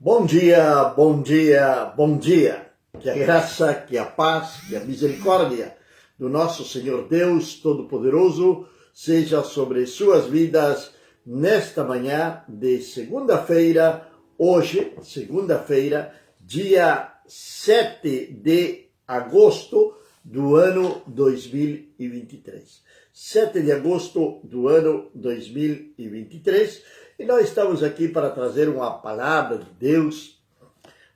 Bom dia, bom dia, bom dia. Que a graça, que a paz, que a misericórdia do nosso Senhor Deus Todo-Poderoso seja sobre suas vidas nesta manhã de segunda-feira, hoje, segunda-feira, dia 7 de agosto do ano 2023. 7 de agosto do ano 2023, e nós estamos aqui para trazer uma palavra de Deus,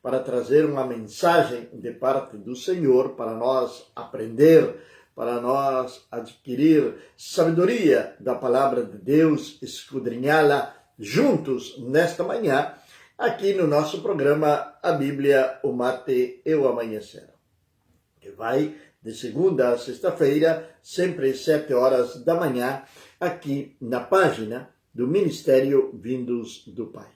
para trazer uma mensagem de parte do Senhor, para nós aprender, para nós adquirir sabedoria da palavra de Deus, escudrinhá-la juntos nesta manhã, aqui no nosso programa A Bíblia, o Mate e o Amanhecer, que vai de segunda a sexta-feira, sempre às 7 horas da manhã, aqui na página do Ministério Vindos do Pai.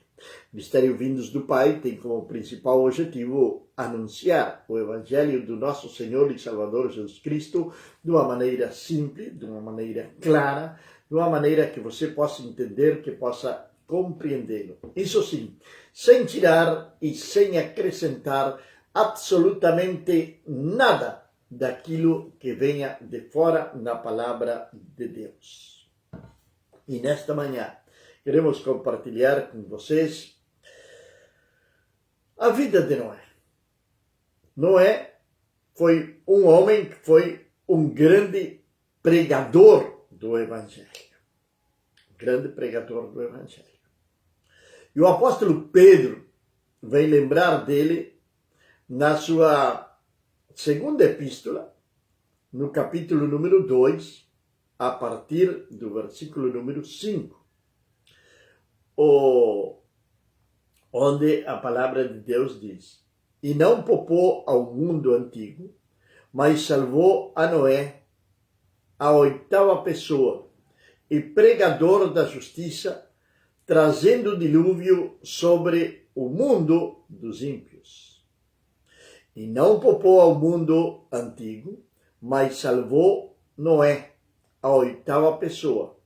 Ministério Vindos do Pai tem como principal objetivo anunciar o Evangelho do nosso Senhor e Salvador Jesus Cristo de uma maneira simples, de uma maneira clara, de uma maneira que você possa entender, que possa compreendê-lo. Isso sim, sem tirar e sem acrescentar absolutamente nada daquilo que venha de fora na palavra de Deus. E nesta manhã queremos compartilhar com vocês a vida de Noé. Noé foi um homem que foi um grande pregador do Evangelho. Grande pregador do Evangelho. E o apóstolo Pedro vem lembrar dele na sua segunda epístola, no capítulo número 2, a partir do versículo número 5, onde a palavra de Deus diz: E não poupou ao mundo antigo, mas salvou a Noé, a oitava pessoa, e pregador da justiça, trazendo o dilúvio sobre o mundo dos ímpios. E não poupou ao mundo antigo, mas salvou Noé, a oitava pessoa,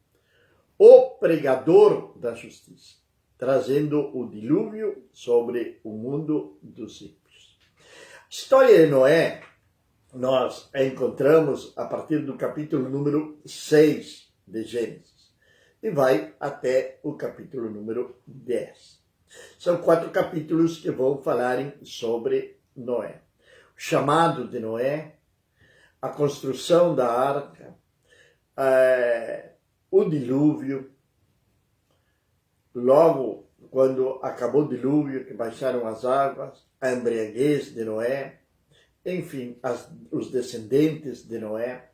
o pregador da justiça, trazendo o dilúvio sobre o mundo dos ímpios. A história de Noé nós a encontramos a partir do capítulo número 6 de Gênesis e vai até o capítulo número 10. São 4 capítulos que vão falarem sobre Noé. O chamado de Noé, a construção da arca, o dilúvio, logo quando acabou o dilúvio, que baixaram as águas, a embriaguez de Noé, enfim, os descendentes de Noé.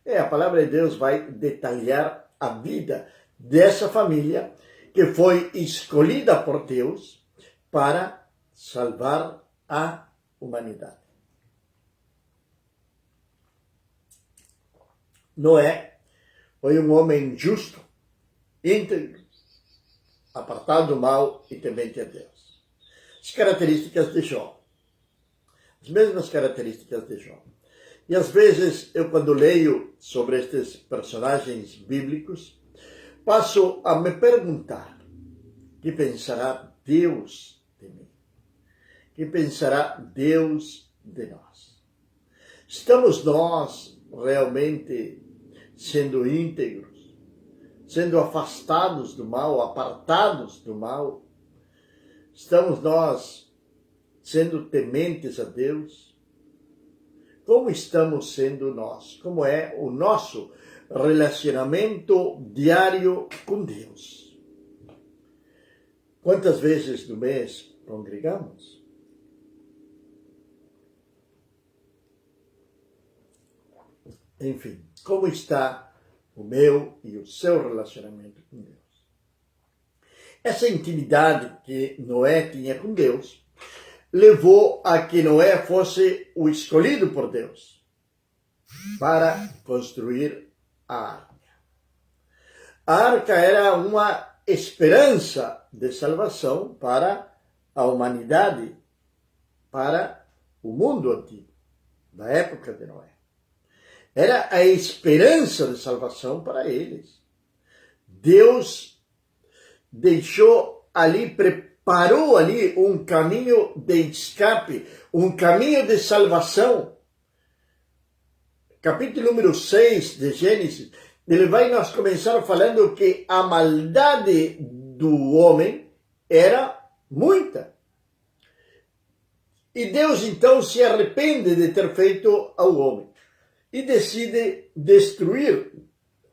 A palavra de Deus vai detalhar a vida dessa família que foi escolhida por Deus para salvar a humanidade. Noé foi um homem justo, íntegro, apartado do mal e temente a Deus. As características de Jó. As mesmas características de Jó. E às vezes eu, quando leio sobre estes personagens bíblicos, passo a me perguntar: que pensará Deus de mim? Que pensará Deus de nós? Estamos nós realmente sendo íntegros, sendo afastados do mal, apartados do mal? Estamos nós sendo tementes a Deus? Como estamos sendo nós? Como é o nosso relacionamento diário com Deus? Quantas vezes no mês congregamos? Enfim, como está o meu e o seu relacionamento com Deus? Essa intimidade que Noé tinha com Deus levou a que Noé fosse o escolhido por Deus para construir a arca. A arca era uma esperança de salvação para a humanidade, para o mundo antigo, da época de Noé. Era a esperança de salvação para eles. Deus deixou ali parou ali um caminho de escape, um caminho de salvação. Capítulo número 6 de Gênesis, ele vai nos começar falando que a maldade do homem era muita. E Deus então se arrepende de ter feito ao homem e decide destruir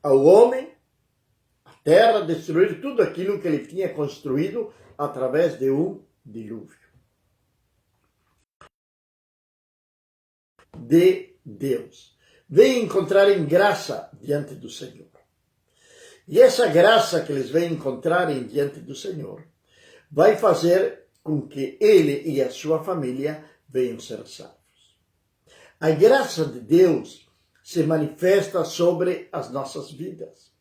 ao homem, a terra, destruir tudo aquilo que ele tinha construído através de um dilúvio. De Deus. Vem encontrar em graça diante do Senhor. E essa graça que eles vêm encontrar diante do Senhor vai fazer com que ele e a sua família venham ser salvos. A graça de Deus se manifesta sobre as nossas vidas.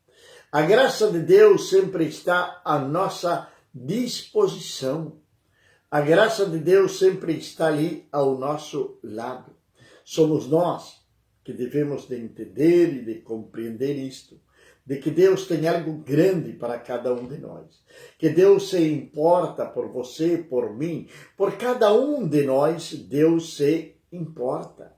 A graça de Deus sempre está à nossa disposição. A graça de Deus sempre está ali ao nosso lado. Somos nós que devemos de entender e de compreender isto, de que Deus tem algo grande para cada um de nós, que Deus se importa por você, por mim, por cada um de nós, Deus se importa.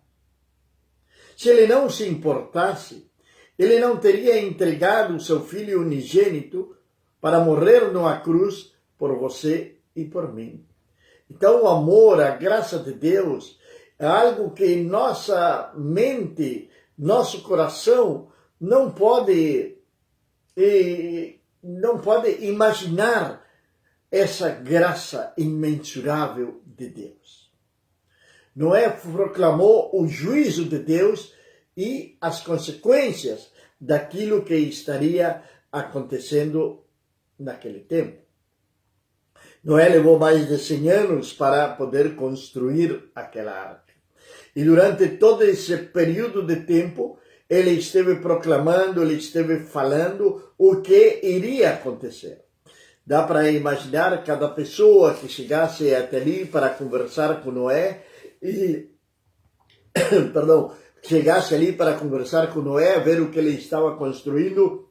Se ele não se importasse, ele não teria entregado o seu filho unigênito para morrer numa cruz por você e por mim. Então o amor, a graça de Deus é algo que nossa mente, nosso coração não pode imaginar essa graça imensurável de Deus. Noé proclamou o juízo de Deus e as consequências daquilo que estaria acontecendo naquele tempo. Noé levou mais de 100 anos para poder construir aquela arca. E durante todo esse período de tempo, ele esteve proclamando, ele esteve falando o que iria acontecer. Dá para imaginar cada pessoa que chegasse até ali para conversar com Noé chegasse ali para conversar com Noé, ver o que ele estava construindo,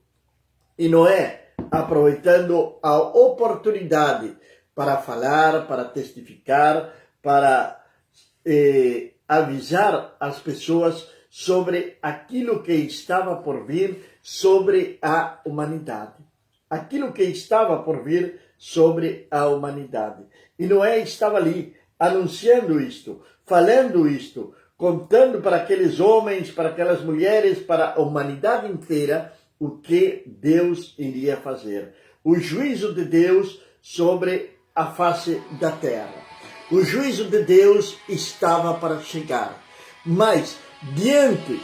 e Noé, aproveitando a oportunidade para falar, para testificar, para avisar as pessoas sobre aquilo que estava por vir sobre a humanidade. Aquilo que estava por vir sobre a humanidade. E Noé estava ali, anunciando isto, falando isto, contando para aqueles homens, para aquelas mulheres, para a humanidade inteira, o que Deus iria fazer. O juízo de Deus sobre a face da terra. O juízo de Deus estava para chegar. Mas, diante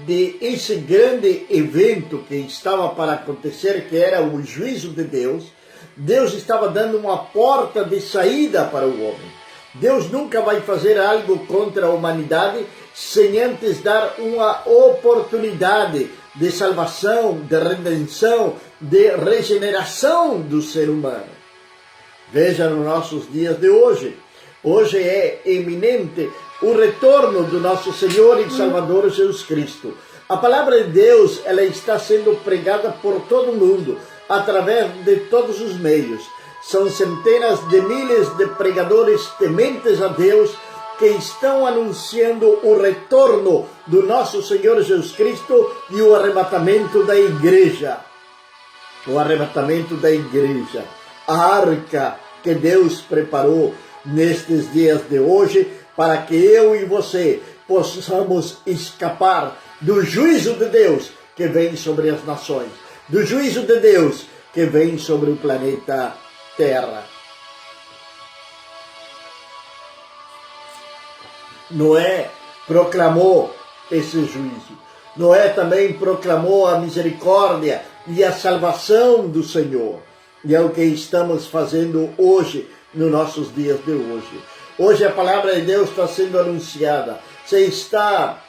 de esse grande evento que estava para acontecer, que era o juízo de Deus, Deus estava dando uma porta de saída para o homem. Deus nunca vai fazer algo contra a humanidade sem antes dar uma oportunidade de salvação, de redenção, de regeneração do ser humano. Veja nos nossos dias de hoje. Hoje é iminente o retorno do nosso Senhor e Salvador Jesus Cristo. A palavra de Deus, ela está sendo pregada por todo mundo, através de todos os meios. São centenas de milhares de pregadores tementes a Deus que estão anunciando o retorno do nosso Senhor Jesus Cristo e o arrebatamento da igreja. O arrebatamento da igreja. A arca que Deus preparou nestes dias de hoje para que eu e você possamos escapar do juízo de Deus que vem sobre as nações, do juízo de Deus que vem sobre o planeta Terra. Noé proclamou esse juízo. Noé também proclamou a misericórdia e a salvação do Senhor. E é o que estamos fazendo hoje, nos nossos dias de hoje. Hoje a palavra de Deus está sendo anunciada. Você está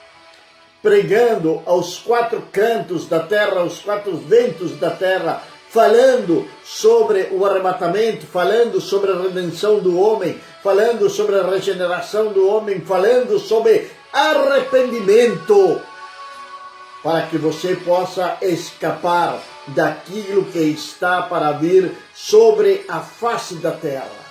pregando aos 4 cantos da terra, aos 4 ventos da terra, falando sobre o arrebatamento, falando sobre a redenção do homem, falando sobre a regeneração do homem, falando sobre arrependimento. para que você possa escapar daquilo que está para vir sobre a face da terra.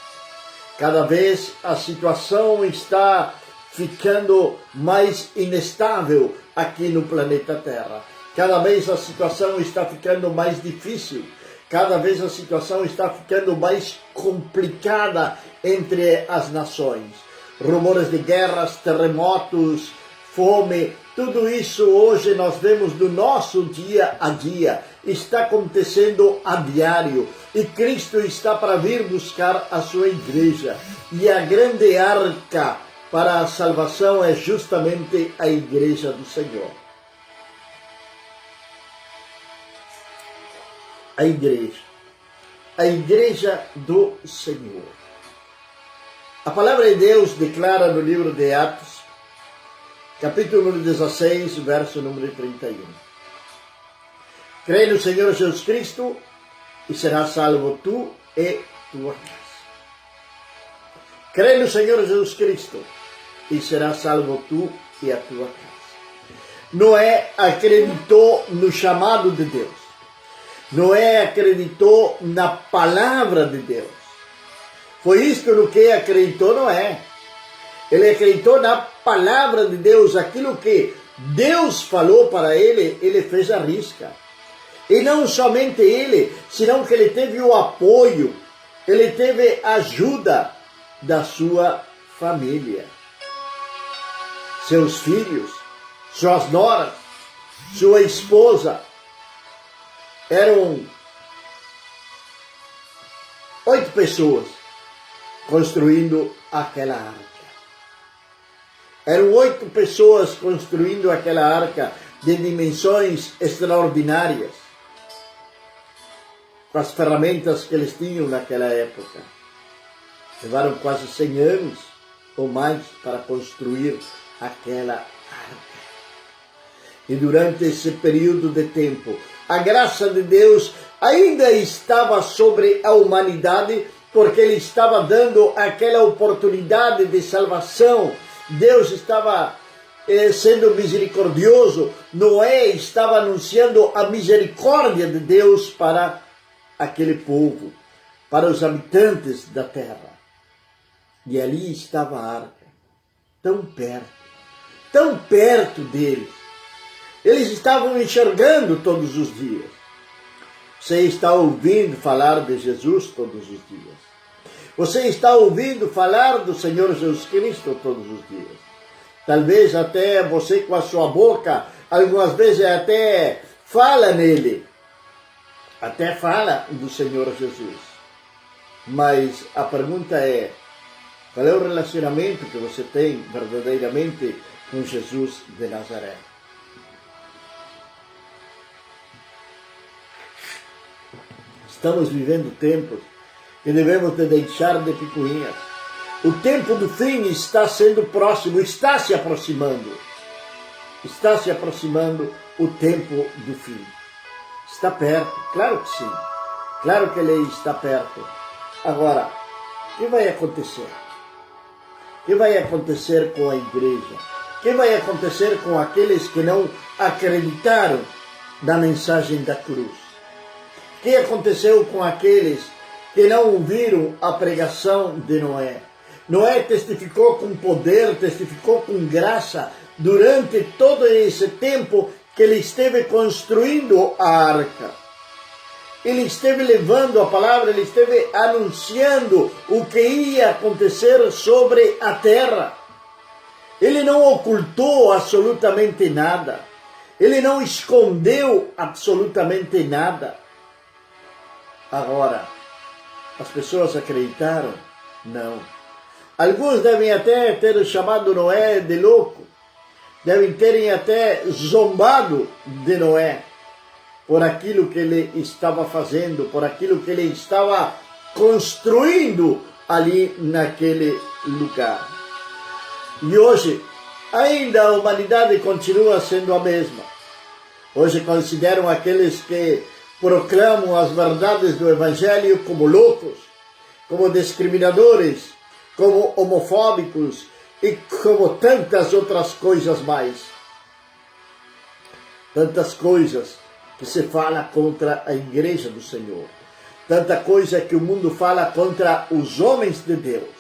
Cada vez a situação está ficando mais inestável aqui no planeta Terra. Cada vez a situação está ficando mais difícil. Cada vez a situação está ficando mais complicada entre as nações. Rumores de guerras, terremotos, fome, tudo isso hoje nós vemos no nosso dia a dia. Está acontecendo a diário. E Cristo está para vir buscar a sua igreja. E a grande arca para a salvação é justamente a igreja do Senhor. A igreja do Senhor. A palavra de Deus declara no livro de Atos, capítulo número 16, verso número 31. Crê no Senhor Jesus Cristo e serás salvo tu e tua casa. Crê no Senhor Jesus Cristo e serás salvo tu e a tua casa. Noé acreditou no chamado de Deus. Noé acreditou na palavra de Deus. Foi isto no que acreditou Noé. Ele acreditou na palavra de Deus. Aquilo que Deus falou para ele, ele fez à risca. E não somente ele, senão que ele teve o apoio, ele teve a ajuda da sua família. Seus filhos, suas noras, sua esposa, eram 8 pessoas construindo aquela arca. Eram 8 pessoas construindo aquela arca de dimensões extraordinárias, com as ferramentas que eles tinham naquela época. Levaram quase 100 anos ou mais para construir aquela arca. E durante esse período de tempo, a graça de Deus ainda estava sobre a humanidade, porque Ele estava dando aquela oportunidade de salvação. Deus estava sendo misericordioso. Noé estava anunciando a misericórdia de Deus para aquele povo, para os habitantes da terra. E ali estava a arca, tão perto deles. Eles estavam enxergando todos os dias. Você está ouvindo falar de Jesus todos os dias. Você está ouvindo falar do Senhor Jesus Cristo todos os dias. Talvez até você com a sua boca, algumas vezes até fala nele. Até fala do Senhor Jesus. Mas a pergunta é, qual é o relacionamento que você tem verdadeiramente com Jesus de Nazaré? Estamos vivendo tempos que devemos de deixar de picuinhas. O tempo do fim está sendo próximo, está se aproximando. Está se aproximando o tempo do fim. Está perto, claro que sim. Claro que ele está perto. Agora, o que vai acontecer? O que vai acontecer com a igreja? O que vai acontecer com aqueles que não acreditaram na mensagem da cruz? O que aconteceu com aqueles que não ouviram a pregação de Noé? Noé testificou com poder, testificou com graça durante todo esse tempo que ele esteve construindo a arca. Ele esteve levando a palavra, ele esteve anunciando o que ia acontecer sobre a terra. Ele não ocultou absolutamente nada. Ele não escondeu absolutamente nada. Agora, as pessoas acreditaram? Não. Alguns devem até ter chamado Noé de louco. Devem terem até zombado de Noé por aquilo que ele estava fazendo, por aquilo que ele estava construindo ali naquele lugar. E hoje, ainda a humanidade continua sendo a mesma. Hoje consideram aqueles que proclamam as verdades do Evangelho como loucos, como discriminadores, como homofóbicos e como tantas outras coisas mais. tantas coisas que se fala contra a igreja do Senhor, tanta coisa que o mundo fala contra os homens de Deus,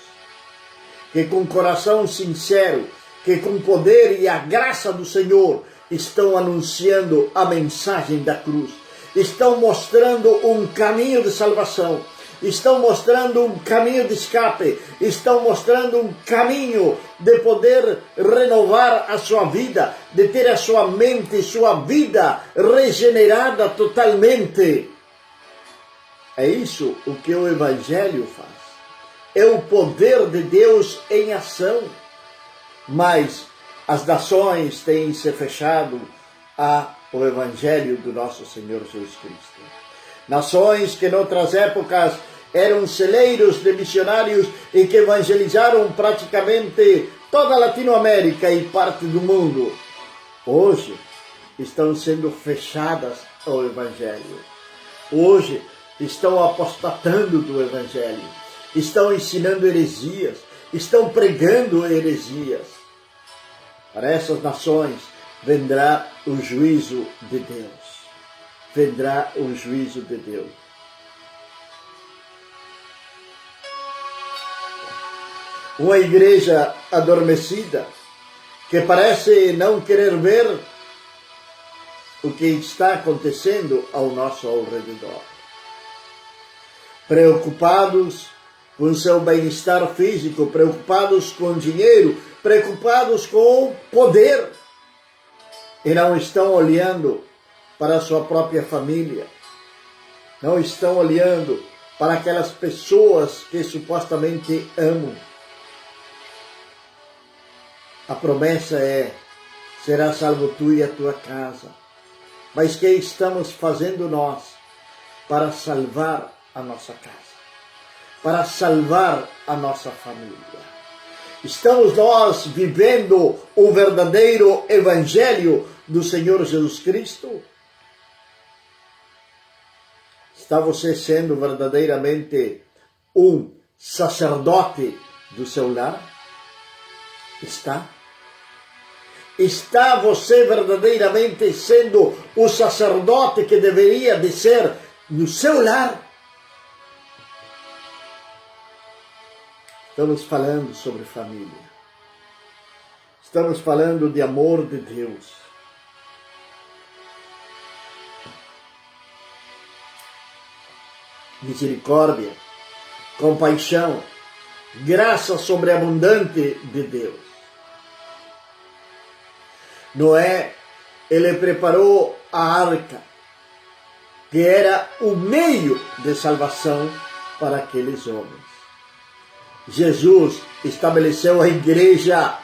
que com coração sincero, que com poder e a graça do Senhor estão anunciando a mensagem da cruz, estão mostrando um caminho de salvação, estão mostrando um caminho de escape, estão mostrando um caminho de poder renovar a sua vida, de ter a sua mente e sua vida regenerada totalmente. É isso o que o Evangelho faz. É o poder de Deus em ação. Mas as nações têm se fechado ao Evangelho do nosso Senhor Jesus Cristo. Nações que em outras épocas eram celeiros de missionários e que evangelizaram praticamente toda a Latinoamérica e parte do mundo, hoje estão sendo fechadas ao Evangelho. Hoje estão apostatando do Evangelho, estão ensinando heresias, estão pregando heresias. Para essas nações vendrá o juízo de Deus. Vendrá o juízo de Deus. Uma igreja adormecida, que parece não querer ver o que está acontecendo ao nosso redor. Preocupados com seu bem-estar físico, preocupados com dinheiro, preocupados com o poder, e não estão olhando para a sua própria família, não estão olhando para aquelas pessoas que supostamente amam. A promessa é: será salvo tu e a tua casa. Mas que estamos fazendo nós para salvar a nossa casa? Para salvar a nossa família? Estamos nós vivendo o verdadeiro Evangelho do Senhor Jesus Cristo? Está você sendo verdadeiramente um sacerdote do seu lar? Está? Está você verdadeiramente sendo o sacerdote que deveria de ser no seu lar? Estamos falando sobre família. Estamos falando de amor de Deus. Misericórdia, compaixão, graça sobreabundante de Deus. Noé, ele preparou a arca, que era o meio de salvação para aqueles homens. Jesus estabeleceu a igreja.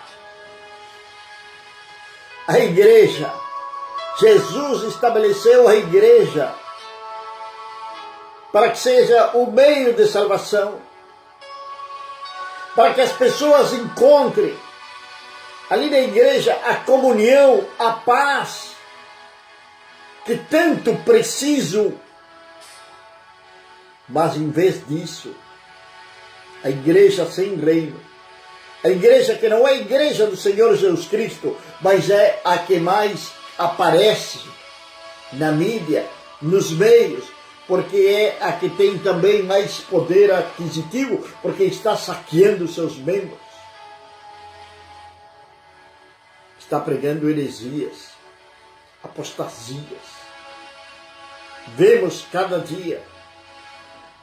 A igreja. Jesus estabeleceu a igreja para que seja o meio de salvação, para que as pessoas encontrem ali na igreja a comunhão, a paz que tanto precisam. Mas em vez disso, a igreja sem reino, a igreja que não é a igreja do Senhor Jesus Cristo, mas é a que mais aparece na mídia, nos meios, porque é a que tem também mais poder aquisitivo, porque está saqueando seus membros. Está pregando heresias, apostasias. Vemos cada dia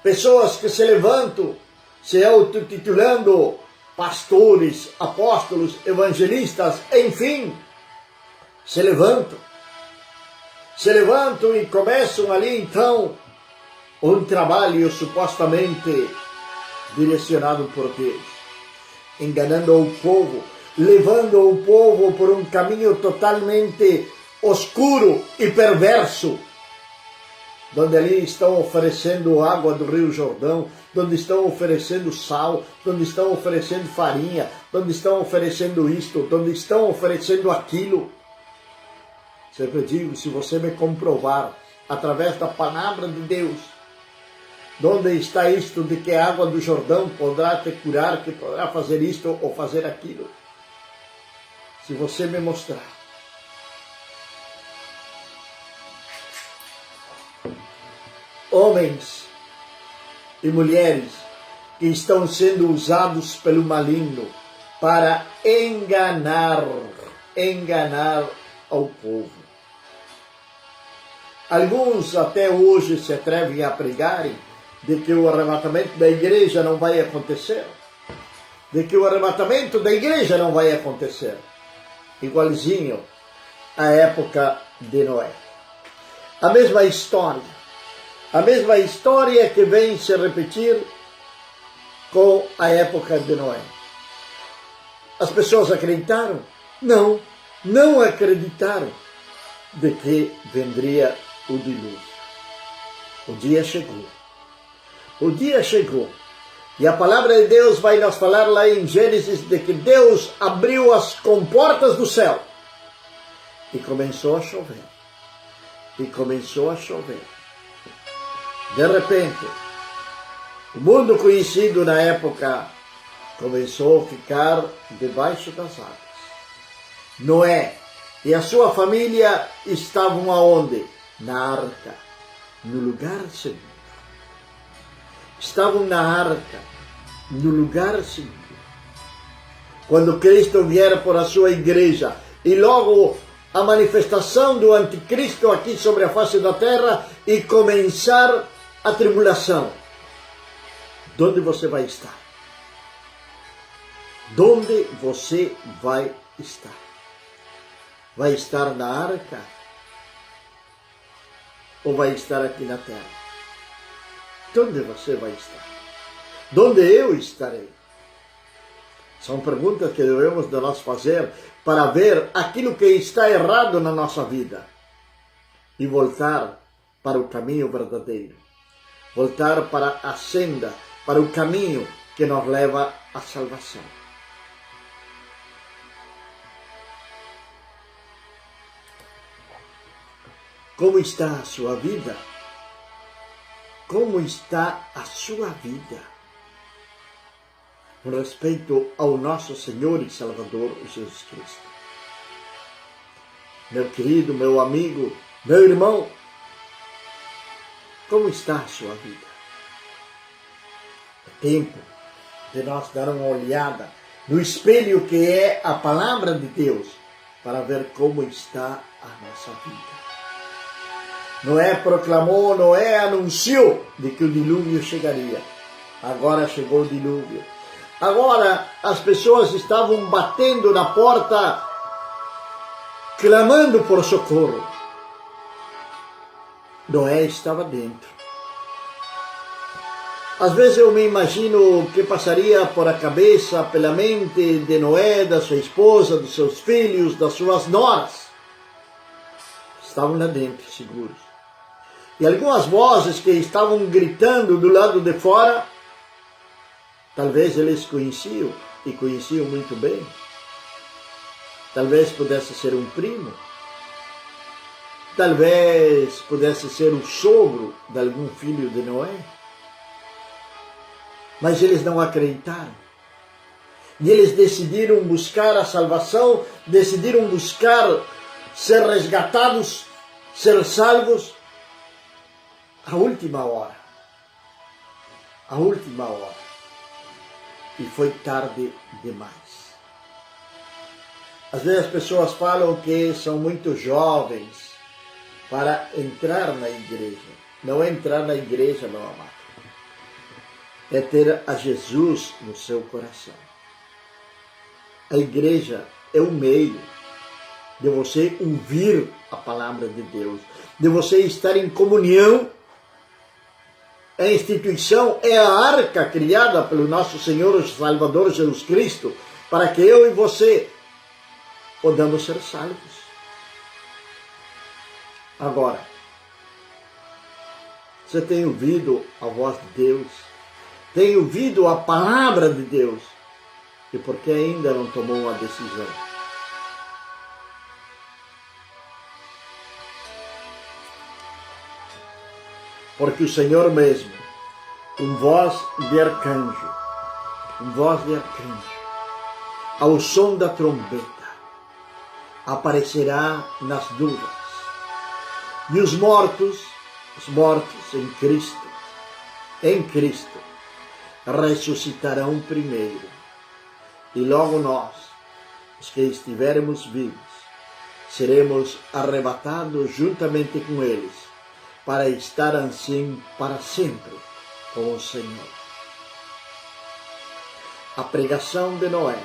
pessoas que se levantam, se autotitulando pastores, apóstolos, evangelistas, enfim, se levantam e começam ali então um trabalho supostamente direcionado por Deus, enganando o povo, levando o povo por um caminho totalmente oscuro e perverso, onde ali estão oferecendo água do Rio Jordão, onde estão oferecendo sal, onde estão oferecendo farinha, onde estão oferecendo isto, onde estão oferecendo aquilo. Sempre digo, se você me comprovar, através da palavra de Deus, onde está isto de que a água do Jordão poderá te curar, que poderá fazer isto ou fazer aquilo. Se você me mostrar, homens e mulheres que estão sendo usados pelo maligno para enganar ao povo. Alguns até hoje se atrevem a pregar de que o arrebatamento da igreja não vai acontecer. De que o arrebatamento da igreja não vai acontecer. Igualzinho à época de Noé. A mesma história que vem se repetir com a época de Noé. As pessoas acreditaram? Não acreditaram de que vendria o dilúvio. O dia chegou. E a palavra de Deus vai nos falar lá em Gênesis de que Deus abriu as comportas do céu e começou a chover. De repente, o mundo conhecido na época começou a ficar debaixo das águas. Noé e a sua família estavam aonde? Na arca, no lugar seguro. Estavam na arca, no lugar seguro. Quando Cristo vier por a sua igreja e logo a manifestação do anticristo aqui sobre a face da terra e começar a tribulação, onde você vai estar? Onde você vai estar? Vai estar na arca? Ou vai estar aqui na terra? Onde você vai estar? Onde eu estarei? São perguntas que devemos de nós fazer para ver aquilo que está errado na nossa vida e voltar para o caminho verdadeiro. Voltar para a senda, para o caminho que nos leva à salvação. Como está a sua vida? Como está a sua vida? Com respeito ao nosso Senhor e Salvador Jesus Cristo. Meu querido, meu amigo, meu irmão, como está a sua vida? É tempo de nós dar uma olhada no espelho que é a palavra de Deus para ver como está a nossa vida. Noé proclamou, Noé anunciou de que o dilúvio chegaria. Agora chegou o dilúvio. Agora as pessoas estavam batendo na porta, clamando por socorro. Noé estava dentro. Às vezes eu me imagino o que passaria por a cabeça, pela mente de Noé, da sua esposa, dos seus filhos, das suas noras. Estavam lá dentro, seguros. E algumas vozes que estavam gritando do lado de fora, talvez eles conheciam, e conheciam muito bem. Talvez pudesse ser um primo. Talvez pudesse ser o sogro de algum filho de Noé. Mas eles não acreditaram. E eles decidiram buscar a salvação, decidiram buscar ser resgatados, ser salvos, à última hora. À última hora. E foi tarde demais. Às vezes as pessoas falam que são muito jovens para entrar na igreja. Não é entrar na igreja, meu amado. É ter a Jesus no seu coração. A igreja é o meio de você ouvir a palavra de Deus, de você estar em comunhão. A instituição é a arca criada pelo nosso Senhor e Salvador Jesus Cristo, para que eu e você podamos ser salvos. Agora, você tem ouvido a voz de Deus? Tem ouvido a palavra de Deus? E por que ainda não tomou uma decisão? Porque o Senhor mesmo, com voz de arcanjo, ao som da trombeta, aparecerá nas nuvens. E os mortos os mortos em Cristo, ressuscitarão primeiro. E logo nós, os que estivermos vivos, seremos arrebatados juntamente com eles, para estar assim para sempre com o Senhor. A pregação de Noé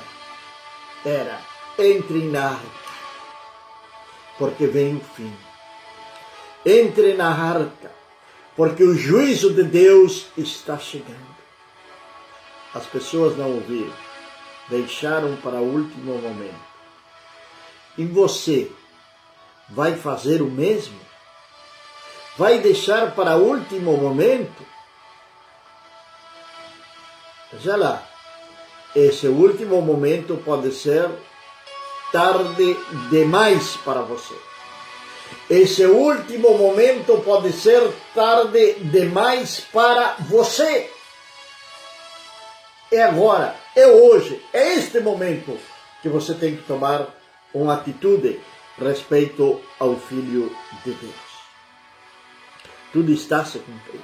era: entre na arca, porque vem o fim. Entre na arca, porque o juízo de Deus está chegando. As pessoas não ouviram, deixaram para o último momento. E você vai fazer o mesmo? Vai deixar para o último momento? Já lá, esse último momento pode ser tarde demais para você. Esse último momento pode ser tarde demais para você. É agora, é hoje, é este momento que você tem que tomar uma atitude respeito ao Filho de Deus. Tudo está se cumprindo.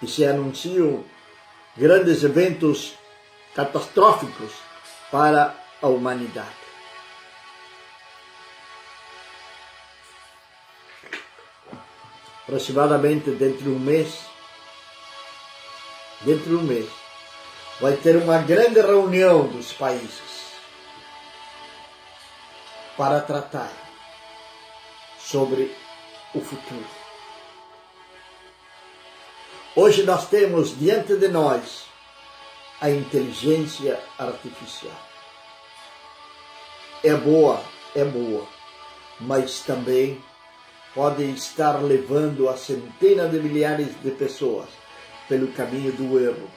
E se anunciam grandes eventos catastróficos para a humanidade. Aproximadamente dentro de um mês, vai ter uma grande reunião dos países para tratar sobre o futuro. Hoje nós temos diante de nós a inteligência artificial. É boa, mas também pode estar levando a centenas de milhares de pessoas pelo caminho do erro,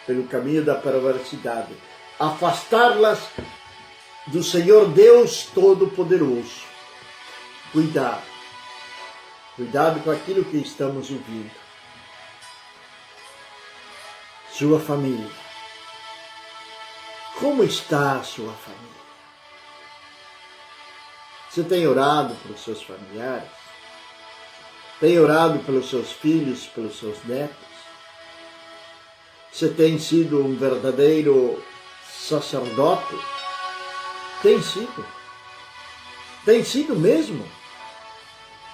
pelo caminho da perversidade, afastá-las do Senhor Deus Todo-Poderoso. Cuidado com aquilo que estamos ouvindo. Sua família. Como está a sua família? Você tem orado pelos seus familiares? Tem orado pelos seus filhos, pelos seus netos? Você tem sido um verdadeiro sacerdote? Tem sido. Tem sido mesmo.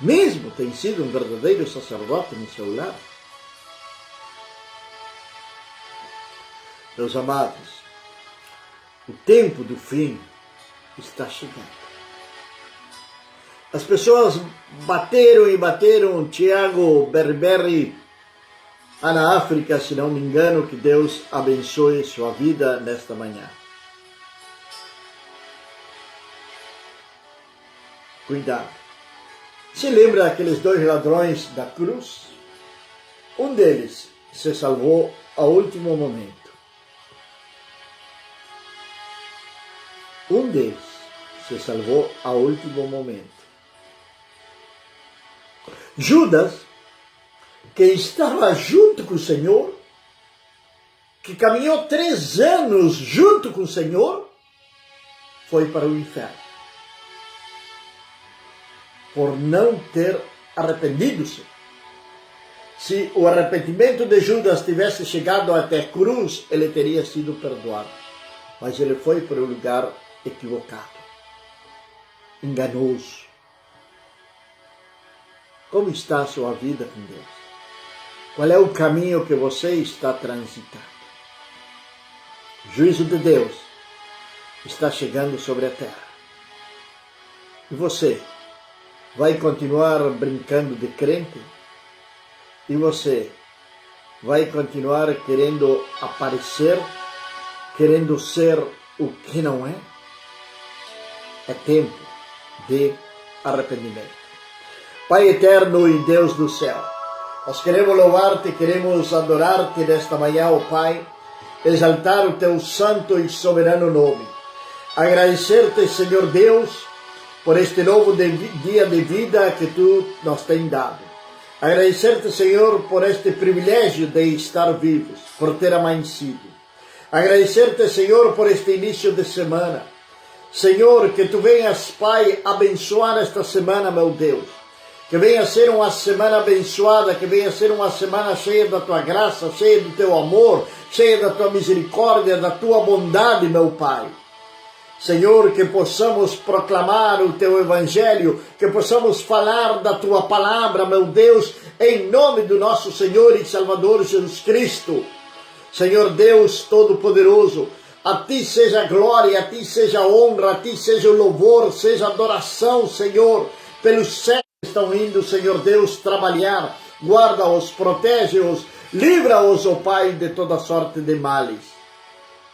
Mesmo tem sido um verdadeiro sacerdote no seu lar. Meus amados, o tempo do fim está chegando. As pessoas bateram, Tiago Berberri, na África, se não me engano, que Deus abençoe sua vida nesta manhã. Cuidado. Se lembra daqueles dois ladrões da cruz? Um deles se salvou ao último momento. Um deles se salvou ao último momento. Judas, que estava junto com o Senhor, que caminhou 3 anos junto com o Senhor, foi para o inferno. Por não ter arrependido-se. Se o arrependimento de Judas tivesse chegado até a cruz, ele teria sido perdoado. Mas ele foi para o lugar equivocado, enganoso. Como está a sua vida com Deus? Qual é o caminho que você está transitando? O juízo de Deus está chegando sobre a terra. E você vai continuar brincando de crente? E você vai continuar querendo aparecer, querendo ser o que não é? É tempo de arrependimento. Pai eterno e Deus do céu, nós queremos louvar-te, queremos adorar-te nesta manhã, ó Pai, exaltar o teu santo e soberano nome. Agradecer-te, Senhor Deus, por este novo dia de vida que tu nos tem dado. Agradecer-te, Senhor, por este privilégio de estar vivos, por ter amanhecido. Agradecer-te, Senhor, por este início de semana. Senhor, que tu venhas, Pai, abençoar esta semana, meu Deus. Que venha ser uma semana abençoada, que venha ser uma semana cheia da tua graça, cheia do teu amor, cheia da tua misericórdia, da tua bondade, meu Pai. Senhor, que possamos proclamar o teu evangelho, que possamos falar da tua palavra, meu Deus, em nome do nosso Senhor e Salvador Jesus Cristo. Senhor Deus Todo-Poderoso, a ti seja a glória, a ti seja a honra, a ti seja o louvor, seja a adoração, Senhor, pelos céus que estão indo, Senhor Deus, trabalhar. Guarda-os, protege-os, livra-os, ó Pai, de toda sorte de males.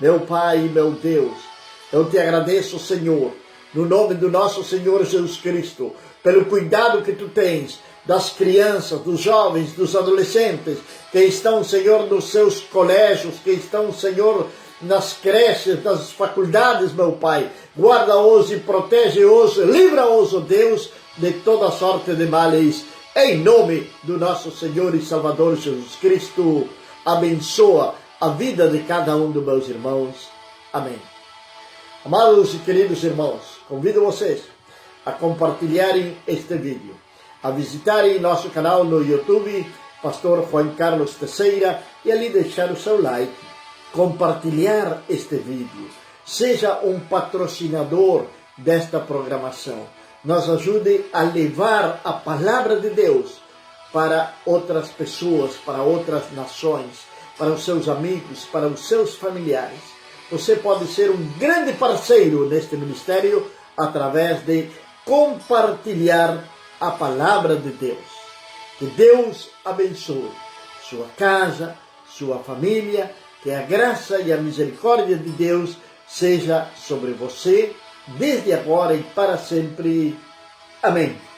Meu Pai, meu Deus, eu te agradeço, Senhor, no nome do nosso Senhor Jesus Cristo, pelo cuidado que tu tens das crianças, dos jovens, dos adolescentes, que estão, Senhor, nos seus colégios, que estão, Senhor, nas creches, nas faculdades, meu Pai. Guarda-os e protege-os, livra-os, ó Deus, de toda sorte de males. Em nome do nosso Senhor e Salvador Jesus Cristo, abençoa a vida de cada um dos meus irmãos. Amém. Amados e queridos irmãos, convido vocês a compartilharem este vídeo, a visitarem nosso canal no YouTube, Pastor Juan Carlos Teixeira, e ali deixar o seu like, compartilhar este vídeo, seja um patrocinador desta programação, nos ajude a levar a palavra de Deus para outras pessoas, para outras nações, para os seus amigos, para os seus familiares. Você pode ser um grande parceiro neste ministério através de compartilhar a palavra de Deus. Que Deus abençoe sua casa, sua família, que a graça e a misericórdia de Deus seja sobre você, desde agora e para sempre. Amém.